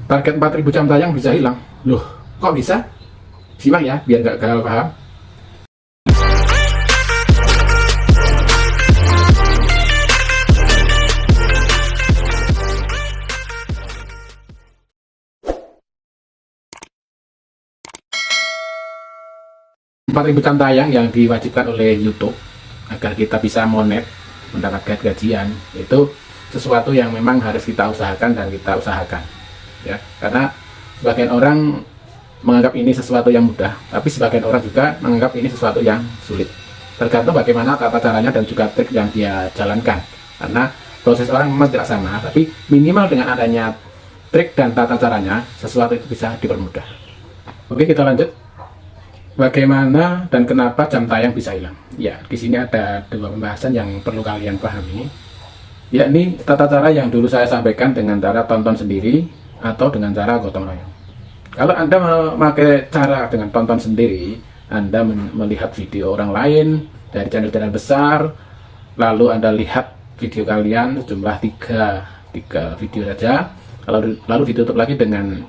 target 4000 jam tayang bisa hilang. Loh, kok bisa? Simak ya, biar nggak gagal paham. Ribu jam tayang yang diwajibkan oleh YouTube agar kita bisa monet, mendapatkan gajian, itu sesuatu yang memang harus kita usahakan dan kita usahakan ya, karena sebagian orang menganggap ini sesuatu yang mudah, tapi sebagian orang juga menganggap ini sesuatu yang sulit, tergantung bagaimana tata caranya dan juga trik yang dia jalankan, karena proses orang memang tidak sama, tapi minimal dengan adanya trik dan tata caranya sesuatu itu bisa dipermudah. Oke, kita lanjut. Bagaimana dan kenapa jam tayang bisa hilang? Ya, di sini ada dua pembahasan yang perlu kalian pahami. Yakni tata cara yang dulu saya sampaikan dengan cara tonton sendiri atau dengan cara gotong royong. Kalau Anda memakai cara dengan tonton sendiri, Anda melihat video orang lain dari channel-channel besar, lalu Anda lihat video kalian sejumlah tiga video saja, lalu ditutup lagi dengan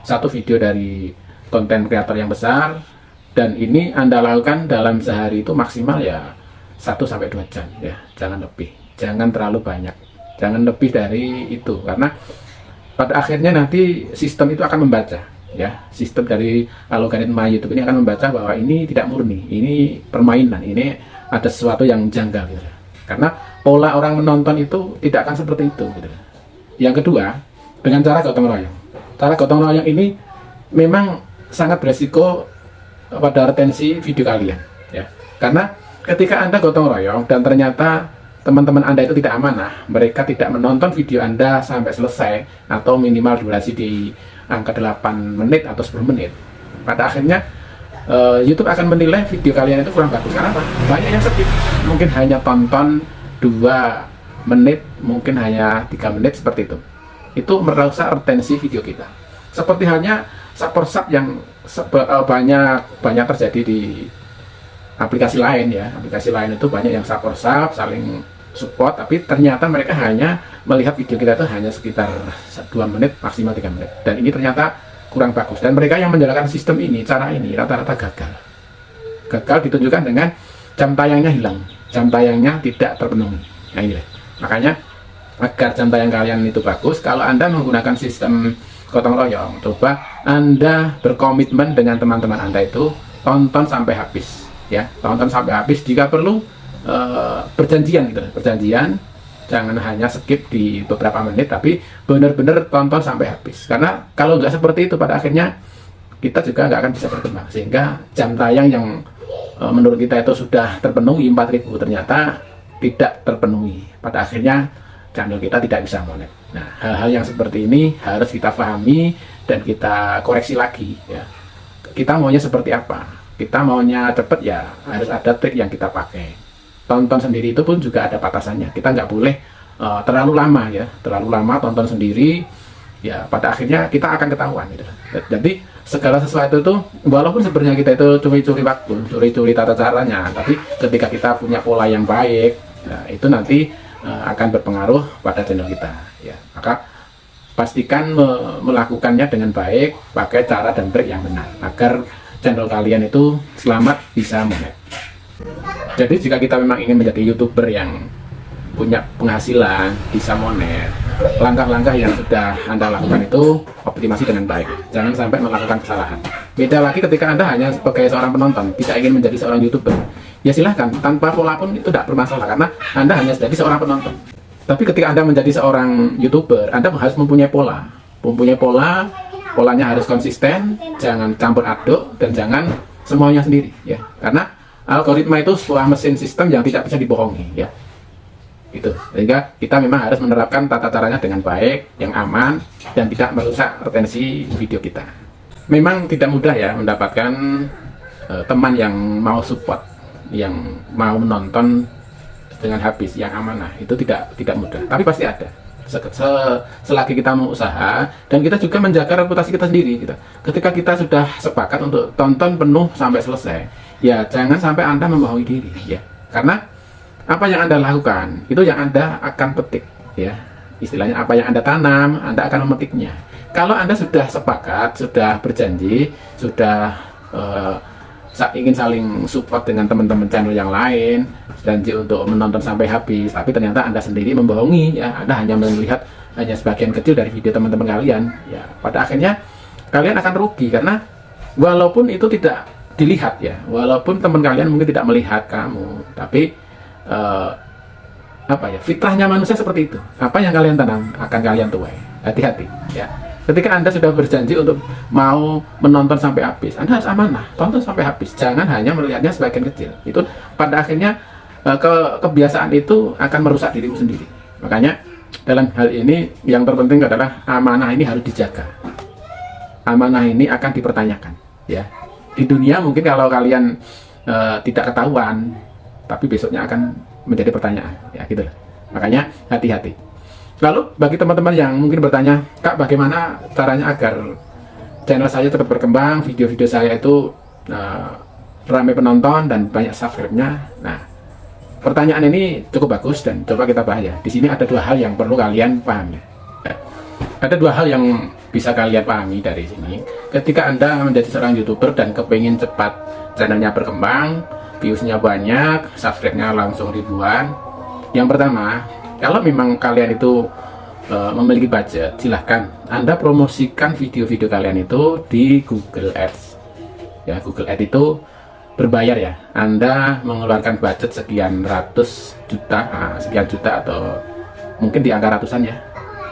satu video dari konten kreator yang besar. Dan ini Anda lakukan dalam sehari itu maksimal ya 1-2 jam ya, jangan lebih, jangan terlalu banyak, jangan lebih dari itu, karena pada akhirnya nanti sistem itu akan membaca ya, sistem dari algoritma YouTube ini akan membaca bahwa ini tidak murni, ini permainan, ini ada sesuatu yang janggal gitu. Karena pola orang menonton itu tidak akan seperti itu gitu. Yang kedua, dengan cara gotong royong. Cara gotong royong ini memang sangat beresiko pada retensi video kalian ya, karena ketika Anda gotong royong dan ternyata teman-teman Anda itu tidak amanah, mereka tidak menonton video Anda sampai selesai atau minimal durasi di angka 8 menit atau 10 menit, pada akhirnya YouTube akan menilai video kalian itu kurang bagus. Karena apa? Banyak yang skip, mungkin hanya tonton 2 menit, mungkin hanya 3 menit, seperti itu merusak retensi video kita. Seperti halnya support yang banyak terjadi di aplikasi lain ya, aplikasi lain itu banyak yang support saling support, tapi ternyata mereka hanya melihat video kita itu hanya sekitar 2 menit maksimal 3 menit, dan ini ternyata kurang bagus, dan mereka yang menjalankan sistem ini, cara ini rata-rata gagal ditunjukkan dengan jam tayangnya hilang, jam tayangnya tidak terpenuhi. Nah ini makanya agar jam tayang kalian itu bagus, kalau Anda menggunakan sistem gotong royong, coba Anda berkomitmen dengan teman-teman Anda itu tonton sampai habis ya, tonton sampai habis, jika perlu berjanjian gitu, jangan hanya skip di beberapa menit, tapi benar-benar tonton sampai habis, karena kalau nggak seperti itu pada akhirnya kita juga nggak akan bisa berkembang, sehingga jam tayang yang menurut kita itu sudah terpenuhi 4000 ternyata tidak terpenuhi, pada akhirnya channel kita tidak bisa monet. Nah, hal-hal yang seperti ini harus kita pahami dan kita koreksi lagi ya. Kita maunya seperti apa? Kita maunya cepet ya, harus ada trik yang kita pakai. Tonton sendiri itu pun juga ada batasannya. Kita nggak boleh terlalu lama ya, terlalu lama tonton sendiri ya, pada akhirnya kita akan ketahuan gitu. Jadi segala sesuatu itu walaupun sebenarnya kita itu curi-curi waktu, curi-curi tata caranya, tapi ketika kita punya pola yang baik, nah, itu nanti akan berpengaruh pada channel kita ya. Maka pastikan melakukannya dengan baik, pakai cara dan trik yang benar agar channel kalian itu selamat bisa monet. Jadi jika kita memang ingin menjadi YouTuber yang punya penghasilan, bisa monet, langkah-langkah yang sudah Anda lakukan itu optimasi dengan baik, jangan sampai melakukan kesalahan. Beda lagi ketika Anda hanya sebagai seorang penonton, tidak ingin menjadi seorang YouTuber, ya silahkan, tanpa pola pun itu tidak bermasalah, karena Anda hanya jadi seorang penonton. Tapi ketika Anda menjadi seorang YouTuber, Anda harus mempunyai pola, polanya harus konsisten, jangan campur aduk, dan jangan semuanya sendiri ya, karena algoritma itu sebuah mesin sistem yang tidak bisa dibohongi ya. Itu, sehingga kita memang harus menerapkan tata caranya dengan baik, yang aman, dan tidak merusak retensi video kita. Memang tidak mudah ya mendapatkan teman yang mau support, yang mau menonton dengan habis, yang amanah, itu tidak mudah, tapi pasti ada. Selagi kita mau usaha, dan kita juga menjaga reputasi kita sendiri gitu. Ketika kita sudah sepakat untuk tonton penuh sampai selesai, ya jangan sampai Anda membohongi diri ya, karena apa yang Anda lakukan itu yang Anda akan petik ya, istilahnya apa yang Anda tanam Anda akan memetiknya. kalau Anda sudah sepakat, sudah berjanji, sudah ingin saling support dengan teman-teman channel yang lain, janji untuk menonton sampai habis, tapi ternyata Anda sendiri membohongi, ya, Anda hanya melihat hanya sebagian kecil dari video teman-teman kalian, ya, pada akhirnya kalian akan rugi, karena walaupun itu tidak dilihat, ya, walaupun teman kalian mungkin tidak melihat kamu, tapi apa ya, fitrahnya manusia seperti itu. Apa yang kalian tanam akan kalian tuai. Hati-hati, ya. Ketika Anda sudah berjanji untuk mau menonton sampai habis, Anda harus amanah, tonton sampai habis. Jangan hanya melihatnya sebagian kecil. Itu pada akhirnya kebiasaan itu akan merusak dirimu sendiri. Makanya dalam hal ini yang terpenting adalah amanah ini harus dijaga. Amanah ini akan dipertanyakan, ya. Di dunia mungkin kalau kalian tidak ketahuan, tapi besoknya akan menjadi pertanyaan, ya, gitu lah. Makanya hati-hati. Lalu bagi teman-teman yang mungkin bertanya, Kak, bagaimana caranya agar channel saya tetap berkembang, video-video saya itu ramai penonton dan banyak subscribe-nya? Nah, pertanyaan ini cukup bagus dan coba kita bahas, ya. Di sini ada dua hal yang perlu kalian pahami. Ya. Ada dua hal yang bisa kalian pahami dari sini. Ketika Anda menjadi seorang YouTuber dan kepingin cepat channelnya berkembang, viewsnya banyak, subscribe-nya langsung ribuan. Yang pertama, kalau memang kalian itu memiliki budget, silahkan Anda promosikan video-video kalian itu di Google Ads. Ya, Google Ads itu berbayar, ya. Anda mengeluarkan budget sekian ratus juta, sekian juta atau mungkin di angka ratusan, ya,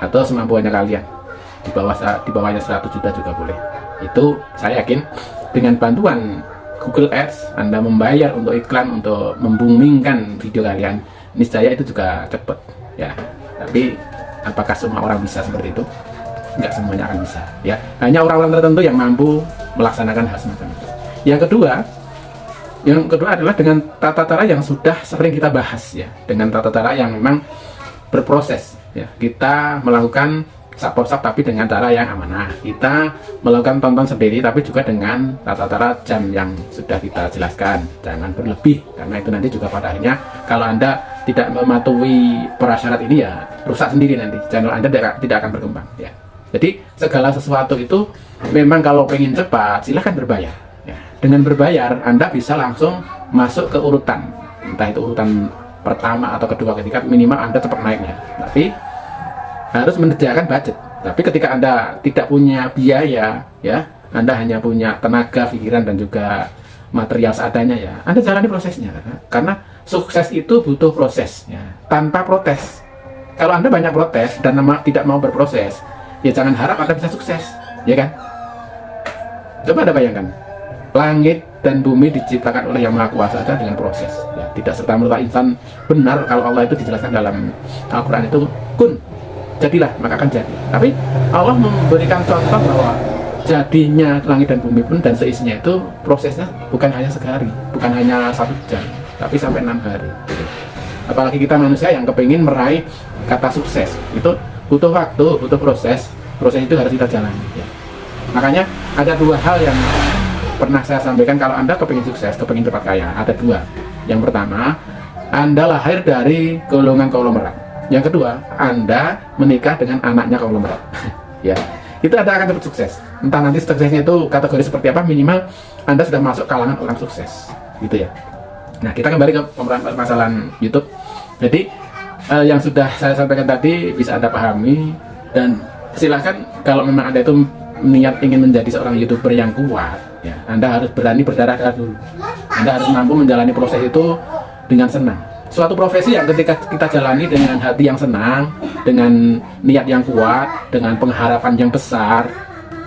atau semampuannya kalian. Di bawahnya 100 juta juga boleh. Itu saya yakin dengan bantuan Google Ads, Anda membayar untuk iklan, untuk membumingkan video kalian, niscaya itu juga cepat, ya. Tapi apakah semua orang bisa seperti itu? Enggak semuanya akan bisa, ya. Hanya orang-orang tertentu yang mampu melaksanakan hal semacam itu. Yang kedua adalah dengan tata cara yang sudah sering kita bahas, ya. Dengan tata cara yang memang berproses, ya. Kita melakukan support tapi dengan cara yang amanah. Kita melakukan tonton sendiri tapi juga dengan tata cara jam yang sudah kita jelaskan. Jangan berlebih, karena itu nanti juga pada akhirnya kalau Anda tidak mematuhi prasyarat ini, ya rusak sendiri nanti. Channel Anda tidak akan berkembang, ya. Jadi segala sesuatu itu memang kalau pengen cepat silahkan berbayar, ya. Dengan berbayar Anda bisa langsung masuk ke urutan, entah itu urutan pertama atau kedua, ketika minimal Anda cepat naiknya. Tapi harus menyediakan budget. Tapi ketika Anda tidak punya biaya, ya, Anda hanya punya tenaga, pikiran dan juga material seadanya, ya, Anda jalani prosesnya, karena sukses itu butuh proses, ya, tanpa protes. Kalau Anda banyak protes dan tidak mau berproses, ya jangan harap Anda bisa sukses, ya kan? Coba Anda bayangkan, langit dan bumi diciptakan oleh Yang Maha Kuasa saja dengan proses, ya. Tidak serta-merta insan benar kalau Allah itu dijelaskan dalam Al-Quran itu kun, jadilah maka akan jadi. Tapi Allah memberikan contoh bahwa jadinya langit dan bumi pun dan seisinya itu prosesnya bukan hanya sehari, bukan hanya 1 jam, tapi sampai 6 hari. Apalagi kita manusia yang kepingin meraih kata sukses, itu butuh waktu, butuh proses. Proses itu harus kita jalani, ya. Makanya ada dua hal yang pernah saya sampaikan kalau Anda kepingin sukses, kepingin cepat kaya. Ada dua. Yang pertama, Anda lahir dari golongan konglomerat. Yang kedua, Anda menikah dengan anaknya konglomerat. Ya, itu Anda akan cepat sukses. Entah nanti suksesnya itu kategori seperti apa, minimal Anda sudah masuk kalangan orang sukses, gitu, ya. Nah, kita kembali ke permasalahan YouTube. Jadi yang sudah saya sampaikan tadi bisa Anda pahami, dan silahkan kalau memang Anda itu niat ingin menjadi seorang YouTuber yang kuat, ya, Anda harus berani berdarah-darah dulu. Anda harus mampu menjalani proses itu dengan senang. Suatu profesi yang ketika kita jalani dengan hati yang senang, dengan niat yang kuat, dengan pengharapan yang besar,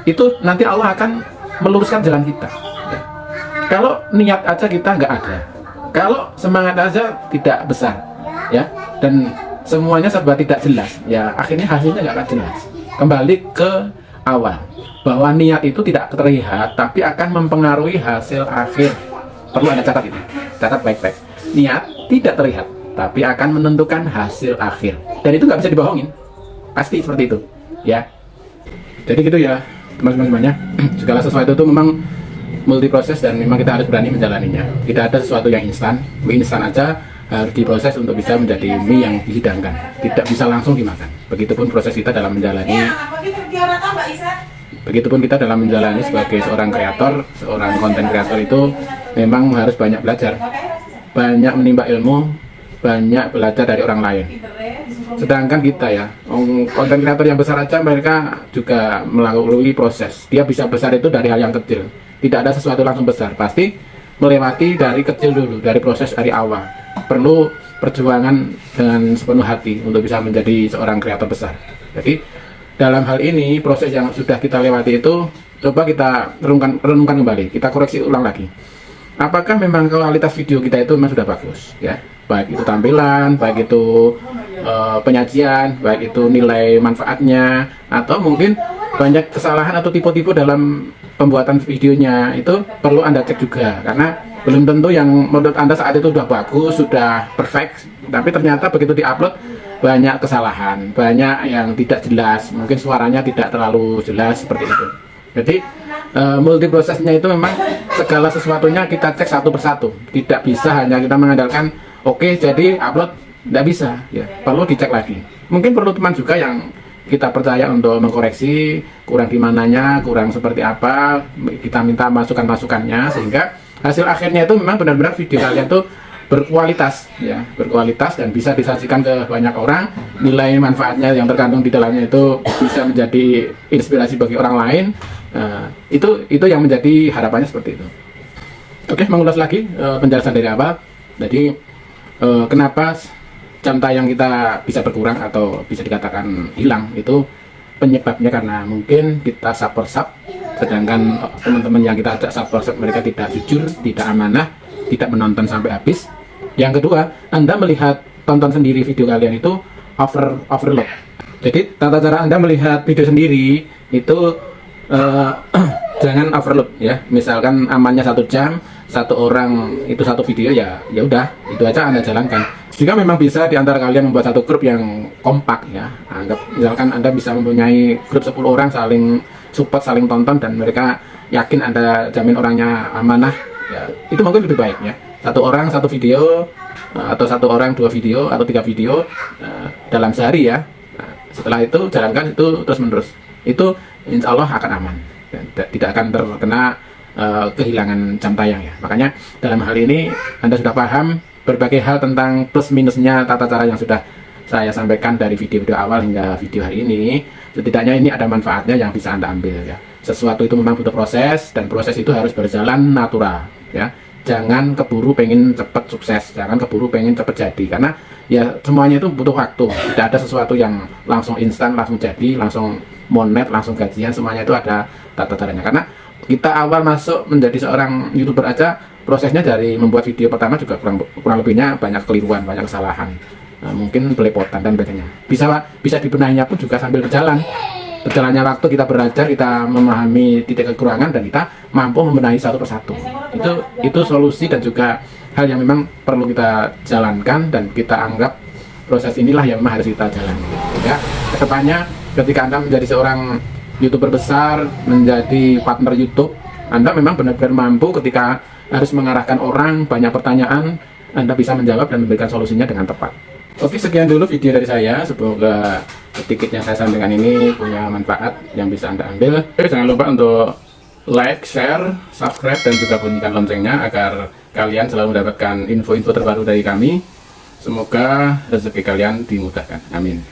itu nanti Allah akan meluruskan jalan kita, ya. Kalau niat aja kita nggak ada, kalau semangat aja tidak besar, ya, dan semuanya serba tidak jelas, ya, akhirnya hasilnya nggak akan jelas. Kembali ke awal, bahwa niat itu tidak terlihat tapi akan mempengaruhi hasil akhir. Perlu Anda catat itu, catat baik-baik. Niat tidak terlihat tapi akan menentukan hasil akhir, dan itu nggak bisa dibohongin, pasti seperti itu, ya. Jadi gitu, ya, teman-teman semuanya. Segala sesuatu itu memang multi proses dan memang kita harus berani menjalaninya. Tidak ada sesuatu yang instan. Mie instan aja harus diproses untuk bisa menjadi mie yang dihidangkan, tidak bisa langsung dimakan. Begitupun proses kita dalam menjalani sebagai seorang kreator, seorang konten kreator itu memang harus banyak belajar, banyak menimba ilmu, banyak belajar dari orang lain. Sedangkan kita ya, konten kreator yang besar aja mereka juga melalui proses. Dia bisa besar itu dari hal yang kecil. Tidak ada sesuatu langsung besar, pasti melewati dari kecil dulu, dari proses dari awal. Perlu perjuangan dengan sepenuh hati untuk bisa menjadi seorang kreator besar. Jadi dalam hal ini proses yang sudah kita lewati itu coba kita renungkan kembali, kita koreksi ulang lagi. Apakah memang kualitas video kita itu memang sudah bagus ya? Baik itu tampilan, baik itu penyajian, baik itu nilai manfaatnya, atau mungkin banyak kesalahan atau tipe-tipe dalam pembuatan videonya, itu perlu Anda cek juga, karena belum tentu yang menurut Anda saat itu sudah bagus, sudah perfect, tapi ternyata begitu diupload banyak kesalahan, banyak yang tidak jelas, mungkin suaranya tidak terlalu jelas seperti itu. Jadi multiprosesnya itu memang segala sesuatunya kita cek satu persatu, tidak bisa hanya kita mengandalkan oke jadi upload, tidak bisa ya, perlu dicek lagi. Mungkin perlu teman juga yang kita percaya untuk mengkoreksi kurang di mananya, kurang seperti apa, kita minta masukan-masukannya sehingga hasil akhirnya itu memang benar-benar video kalian itu berkualitas ya, berkualitas dan bisa disajikan ke banyak orang. Nilai manfaatnya yang terkandung di dalamnya itu bisa menjadi inspirasi bagi orang lain. Itu yang menjadi harapannya seperti itu. Oke, mengulas lagi penjelasan dari awal. Jadi kenapa jam tayang kita bisa berkurang atau bisa dikatakan hilang, itu penyebabnya karena mungkin kita sub, sedangkan teman-teman yang kita ajak sub mereka tidak jujur, tidak amanah, tidak menonton sampai habis. Yang kedua, Anda melihat tonton sendiri video kalian itu overload. Jadi tata cara Anda melihat video sendiri itu jangan overload ya. Misalkan amannya 1 jam, satu orang itu satu video ya, ya udah itu aja Anda jalankan. Jika memang bisa di antara kalian membuat satu grup yang kompak ya, anggap misalkan Anda bisa mempunyai grup 10 orang saling support, saling tonton, dan mereka yakin Anda jamin orangnya amanah ya, itu mungkin lebih baik ya. Satu orang satu video, atau satu orang 2 video atau 3 video dalam sehari ya. Setelah itu jalankan itu terus menerus, itu insya Allah akan aman dan tidak akan terkena kehilangan jam tayang ya. Makanya dalam hal ini Anda sudah paham berbagai hal tentang plus minusnya tata cara yang sudah saya sampaikan dari video-video awal hingga video hari ini. Setidaknya ini ada manfaatnya yang bisa Anda ambil ya. Sesuatu itu memang butuh proses, dan proses itu harus berjalan natural ya. Jangan keburu pengen cepet sukses, jangan keburu pengen cepet jadi, karena ya semuanya itu butuh waktu. Tidak ada sesuatu yang langsung instan, langsung jadi, langsung monet, langsung gajian. Semuanya itu ada tata caranya. Karena kita awal masuk menjadi seorang YouTuber aja, prosesnya dari membuat video pertama juga kurang lebihnya banyak keliruan, banyak kesalahan, mungkin belepotan dan sebagainya. Bisa dibenahinya pun juga sambil berjalannya waktu, kita belajar, kita memahami titik kekurangan, dan kita mampu membenahi satu persatu. Itu solusi dan juga hal yang memang perlu kita jalankan, dan kita anggap proses inilah yang memang harus kita jalani ya. Kedepannya ketika Anda menjadi seorang YouTuber besar, menjadi partner YouTube, Anda memang benar-benar mampu ketika harus mengarahkan orang, banyak pertanyaan, Anda bisa menjawab dan memberikan solusinya dengan tepat. Oke, sekian dulu video dari saya. Semoga sedikit yang saya sampaikan ini punya manfaat yang bisa Anda ambil. Oke, jangan lupa untuk like, share, subscribe, dan juga bunyikan loncengnya agar kalian selalu mendapatkan info-info terbaru dari kami. Semoga rezeki kalian dimudahkan. Amin.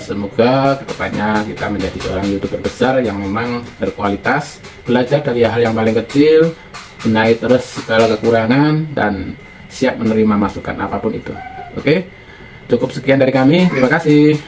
Semoga kedepannya kita menjadi seorang YouTuber besar yang memang berkualitas, belajar dari hal yang paling kecil, benahi terus segala kekurangan, dan siap menerima masukan apapun itu. Oke, cukup sekian dari kami. Terima kasih.